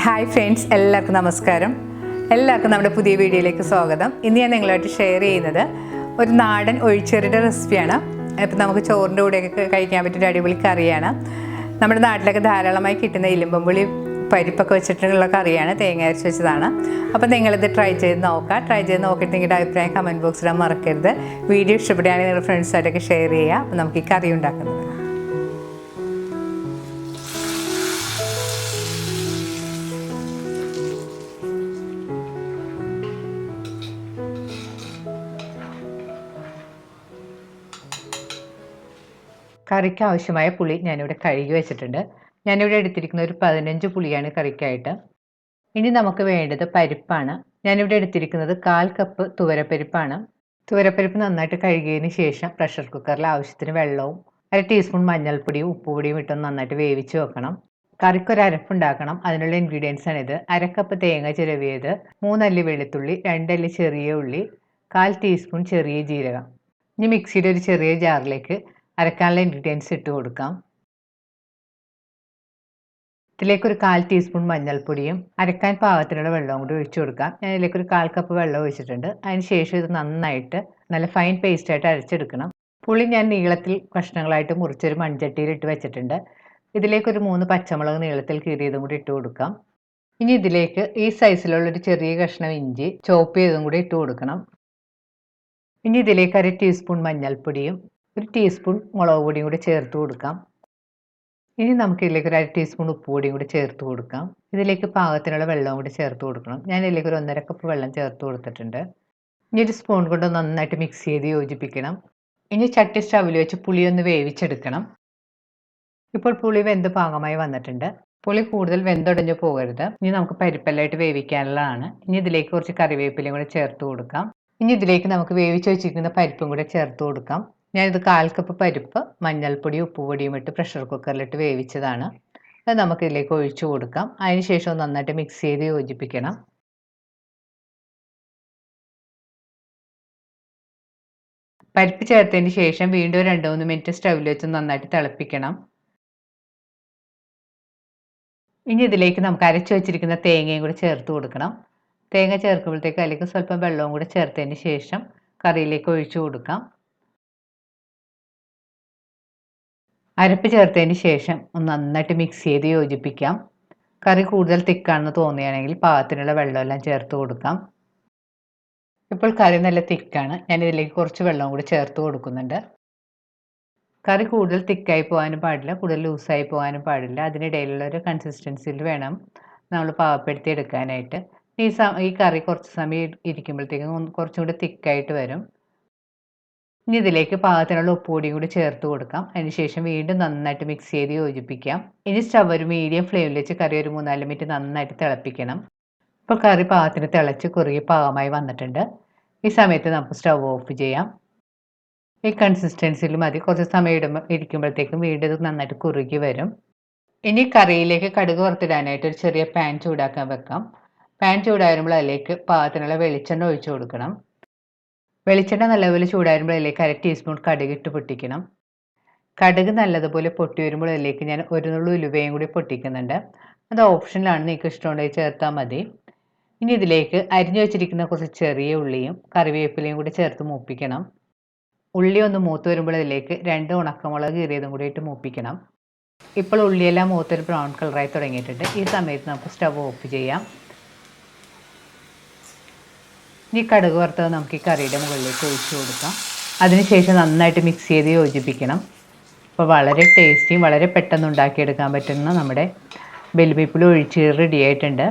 Hi friends, എല്ലാവർക്കും നമസ്കാരം. എല്ലാവർക്കും നമ്മുടെ പുതിയ വീഡിയോയിലേക്ക് സ്വാഗതം. ഇന്ന് ഞാൻ നിങ്ങളുമായിട്ട് ഷെയർ ചെയ്യുന്നത് ഒരു നാടൻ ഒഴിച്ചെറിയുടെ റെസിപ്പിയാണ്. ഇപ്പം നമുക്ക് ചോറിൻ്റെ കൂടെയൊക്കെ കഴിക്കാൻ പറ്റിയൊരു അടിപൊളി കറിയാണ്. നമ്മുടെ നാട്ടിലൊക്കെ ധാരാളമായി കിട്ടുന്ന ഇരുമ്പൻ പുളി പരിപ്പൊക്കെ വെച്ചിട്ടുള്ള കറിയാണ്, തേങ്ങ അരച്ച് വെച്ചതാണ്. അപ്പോൾ നിങ്ങളിത് ട്രൈ ചെയ്ത് നോക്കുക. ട്രൈ ചെയ്ത് നോക്കിയിട്ട് നിങ്ങളുടെ അഭിപ്രായം കമൻറ്റ് ബോക്സിൽ മറക്കരുത്. വീഡിയോ ഇഷ്ടപ്പെടുകയാണെങ്കിൽ നിങ്ങളുടെ ഫ്രണ്ട്സായിട്ടൊക്കെ ഷെയർ ചെയ്യുക. അപ്പോൾ നമുക്ക് ഈ കറി ഉണ്ടാക്കുന്നത് കറിക്ക് ആവശ്യമായ പുളി ഞാനിവിടെ കഴുകി വെച്ചിട്ടുണ്ട്. ഞാനിവിടെ എടുത്തിരിക്കുന്ന ഒരു 15 പുളിയാണ് കറിക്കായിട്ട്. ഇനി നമുക്ക് വേണ്ടത് പരിപ്പാണ്. ഞാനിവിടെ എടുത്തിരിക്കുന്നത് 1/4 കപ്പ് തുവരപ്പരിപ്പാണ്. തുവരപ്പരിപ്പ് നന്നായിട്ട് കഴുകിയതിന് ശേഷം പ്രഷർ കുക്കറിൽ ആവശ്യത്തിന് വെള്ളവും 1 ടീസ്പൂൺ മഞ്ഞൾപ്പൊടിയും ഉപ്പുപൊടിയും ഇട്ടൊന്ന് നന്നായിട്ട് വേവിച്ച് വെക്കണം. കറിക്കൊരു അരപ്പുണ്ടാക്കണം. അതിനുള്ള ഇൻഗ്രീഡിയൻസ് ആണിത്. 1/2 കപ്പ് തേങ്ങ ചിരവിയത്, 3 അല്ലി വെളുത്തുള്ളി, 2 അല്ലി ചെറിയ ഉള്ളി, 1/4 ടീസ്പൂൺ ചെറിയ ജീരകം. ഇനി മിക്സിയുടെ ഒരു ചെറിയ ജാറിലേക്ക് അരക്കാനുള്ള ഇൻഗ്രീഡിയൻസ് ഇട്ട് കൊടുക്കാം. ഇതിലേക്ക് ഒരു 1/4 ടീസ്പൂൺ മഞ്ഞൾപ്പൊടിയും അരക്കാൻ പാകത്തിനുള്ള വെള്ളവും കൂടി ഒഴിച്ചു കൊടുക്കാം. ഞാൻ ഇതിലേക്ക് ഒരു 1/4 കപ്പ് വെള്ളം ഒഴിച്ചിട്ടുണ്ട്. അതിന് ശേഷം ഇത് നന്നായിട്ട് നല്ല ഫൈൻ പേസ്റ്റായിട്ട് അരച്ചെടുക്കണം. പുളി ഞാൻ നീളത്തിൽ കഷ്ണങ്ങളായിട്ട് മുറിച്ചൊരു മൺചട്ടിയിൽ ഇട്ട് വെച്ചിട്ടുണ്ട്. ഇതിലേക്കൊരു 3 പച്ചമുളക് നീളത്തിൽ കീറിയതും കൂടി ഇട്ട് കൊടുക്കാം. ഇനി ഇതിലേക്ക് ഈ സൈസിലുള്ളൊരു ചെറിയ കഷ്ണം ഇഞ്ചി ചോപ്പ് ചെയ്തതും കൂടി ഇട്ട് കൊടുക്കണം. ഇനി ഇതിലേക്ക് 1 ടീസ്പൂൺ മഞ്ഞൾപ്പൊടിയും 1 ടീസ്പൂൺ മുളക് പൊടിയും കൂടി ചേർത്ത് കൊടുക്കാം. ഇനി നമുക്ക് ഇതിലേക്ക് ഒരു 1/2 ടീസ്പൂൺ ഉപ്പ് പൊടിയും കൂടി ചേർത്ത് കൊടുക്കാം. ഇതിലേക്ക് പാകത്തിനുള്ള വെള്ളവും കൂടി ചേർത്ത് കൊടുക്കണം. ഞാൻ ഇതിലേക്ക് ഒരു 1.5 കപ്പ് വെള്ളം ചേർത്ത് കൊടുത്തിട്ടുണ്ട്. ഇനി ഒരു സ്പൂൺ കൊണ്ട് നന്നായിട്ട് മിക്സ് ചെയ്ത് യോജിപ്പിക്കണം. ഇനി ചട്ടി സ്റ്റവിൽ വെച്ച് പുളി ഒന്ന് വേവിച്ചെടുക്കണം. ഇപ്പോൾ പുളി വെന്ത് പാകമായി വന്നിട്ടുണ്ട്. പുളി കൂടുതൽ വെന്തൊടഞ്ഞു പോകരുത്. ഇനി നമുക്ക് പരിപ്പെല്ലായിട്ട് വേവിക്കാനുള്ളതാണ്. ഇനി ഇതിലേക്ക് കുറച്ച് കറിവേപ്പിലയും കൂടി ചേർത്ത് കൊടുക്കാം. ഇനി ഇതിലേക്ക് നമുക്ക് വേവിച്ച് വെച്ചിരിക്കുന്ന പരിപ്പും കൂടി ചേർത്ത് കൊടുക്കാം. ഞാനിത് 1/4 കപ്പ് പരിപ്പ് മഞ്ഞൾപ്പൊടിയും ഉപ്പുപൊടിയും ഇട്ട് പ്രഷർ കുക്കറിലിട്ട് വേവിച്ചതാണ്. അത് നമുക്ക് ഇതിലേക്ക് ഒഴിച്ചു കൊടുക്കാം. അതിനുശേഷം നന്നായിട്ട് മിക്സ് ചെയ്ത് യോജിപ്പിക്കണം. പരിപ്പ് ചേർത്തതിന് ശേഷം വീണ്ടും 2-3 മിനിറ്റ് സ്റ്റവിൽ വെച്ച് നന്നായിട്ട് തിളപ്പിക്കണം. ഇനി ഇതിലേക്ക് നമുക്ക് അരച്ചു വെച്ചിരിക്കുന്ന തേങ്ങയും കൂടി ചേർത്ത് കൊടുക്കണം. തേങ്ങ ചേർക്കുമ്പോഴത്തേക്ക് അതിലേക്ക് സ്വല്പം വെള്ളവും കൂടി ചേർത്തതിന് ശേഷം കറിയിലേക്ക് ഒഴിച്ചു കൊടുക്കാം. അരപ്പ് ചേർത്തതിന് ശേഷം ഒന്ന് നന്നായിട്ട് മിക്സ് ചെയ്ത് യോജിപ്പിക്കാം. കറി കൂടുതൽ തിക്കാണെന്ന് തോന്നുകയാണെങ്കിൽ പാകത്തിനുള്ള വെള്ളമെല്ലാം ചേർത്ത് കൊടുക്കാം. ഇപ്പോൾ കറി നല്ല തിക്കാണ്. ഞാൻ ഇതിലേക്ക് കുറച്ച് വെള്ളവും കൂടി ചേർത്ത് കൊടുക്കുന്നുണ്ട്. കറി കൂടുതൽ തിക്കായി പോകാനും പാടില്ല, കൂടുതൽ ലൂസായി പോകാനും പാടില്ല. അതിനിടയിലുള്ള ഒരു കൺസിസ്റ്റൻസിയിൽ വേണം നമ്മൾ പാകപ്പെടുത്തി എടുക്കാനായിട്ട്. ഈ കറി കുറച്ച് സമയം ഇരിക്കുമ്പോഴത്തേക്കും കുറച്ചും കൂടി തിക്കായിട്ട് വരും. ഇനി ഇതിലേക്ക് പാകത്തിനുള്ള ഉപ്പുപൊടിയും കൂടി ചേർത്ത് കൊടുക്കാം. അതിനുശേഷം വീണ്ടും നന്നായിട്ട് മിക്സ് ചെയ്ത് യോജിപ്പിക്കാം. ഇനി സ്റ്റവ് ഒരു മീഡിയം ഫ്ലെയിമിൽ വെച്ച് കറി ഒരു 3-4 മിനിറ്റ് നന്നായിട്ട് തിളപ്പിക്കണം. ഇപ്പോൾ കറി പാകത്തിന് തിളച്ച് കുറുകി പാകമായി വന്നിട്ടുണ്ട്. ഈ സമയത്ത് നമുക്ക് സ്റ്റവ് ഓഫ് ചെയ്യാം. ഈ കൺസിസ്റ്റൻസിയിൽ മതി. കുറച്ച് സമയം ഇരിക്കുമ്പോഴത്തേക്കും വീണ്ടും ഇത് നന്നായിട്ട് കുറുകി വരും. ഇനി കറിയിലേക്ക് കടുക് വറുത്തിടാനായിട്ട് ഒരു ചെറിയ പാൻ ചൂടാക്കാൻ വെക്കാം. പാൻ ചൂടാകുമ്പോൾ അതിലേക്ക് പാകത്തിനുള്ള വെളിച്ചെണ്ണ ഒഴിച്ചു കൊടുക്കണം. വെളിച്ചെണ്ണ നല്ലപോലെ ചൂടാകുമ്പോൾ അതിലേക്ക് 1/2 ടീസ്പൂൺ കടുക് ഇട്ട് പൊട്ടിക്കണം. കടുക് നല്ലതുപോലെ പൊട്ടി വരുമ്പോൾ അതിലേക്ക് ഞാൻ ഒരു നുള്ളു ഉലുവയും കൂടി പൊട്ടിക്കുന്നുണ്ട്. അത് ഓപ്ഷനിലാണ്, നിങ്ങൾക്ക് ഇഷ്ടമുണ്ടെങ്കിൽ ചേർത്താൽ മതി. ഇനി ഇതിലേക്ക് അരിഞ്ഞു വെച്ചിരിക്കുന്ന കുറച്ച് ചെറിയ ഉള്ളിയും കറിവേപ്പിലയും കൂടി ചേർത്ത് മൂപ്പിക്കണം. ഉള്ളി ഒന്ന് മൂത്ത് വരുമ്പോൾ അതിലേക്ക് 2 ഉണക്കമുളക് കീറിയതും കൂടി ഇട്ട് മൂപ്പിക്കണം. ഇപ്പോൾ ഉള്ളിയെല്ലാം മൂത്തൊരു ബ്രൗൺ കളറായി തുടങ്ങിയിട്ടുണ്ട്. ഈ സമയത്ത് നമുക്ക് സ്റ്റവ് ഓഫ് ചെയ്യാം. ഈ കടുക് വറുത്തത് നമുക്ക് ഈ കറിയുടെ മുകളിലേക്ക് ഒഴിച്ചു കൊടുക്കാം. അതിനുശേഷം നന്നായിട്ട് മിക്സ് ചെയ്ത് യോജിപ്പിക്കണം. അപ്പോൾ വളരെ ടേസ്റ്റിയും വളരെ പെട്ടെന്ന് ഉണ്ടാക്കിയെടുക്കാൻ പറ്റുന്ന നമ്മുടെ ബെലിബി പുളി ഒഴിച്ച് റെഡി ആയിട്ടുണ്ട്.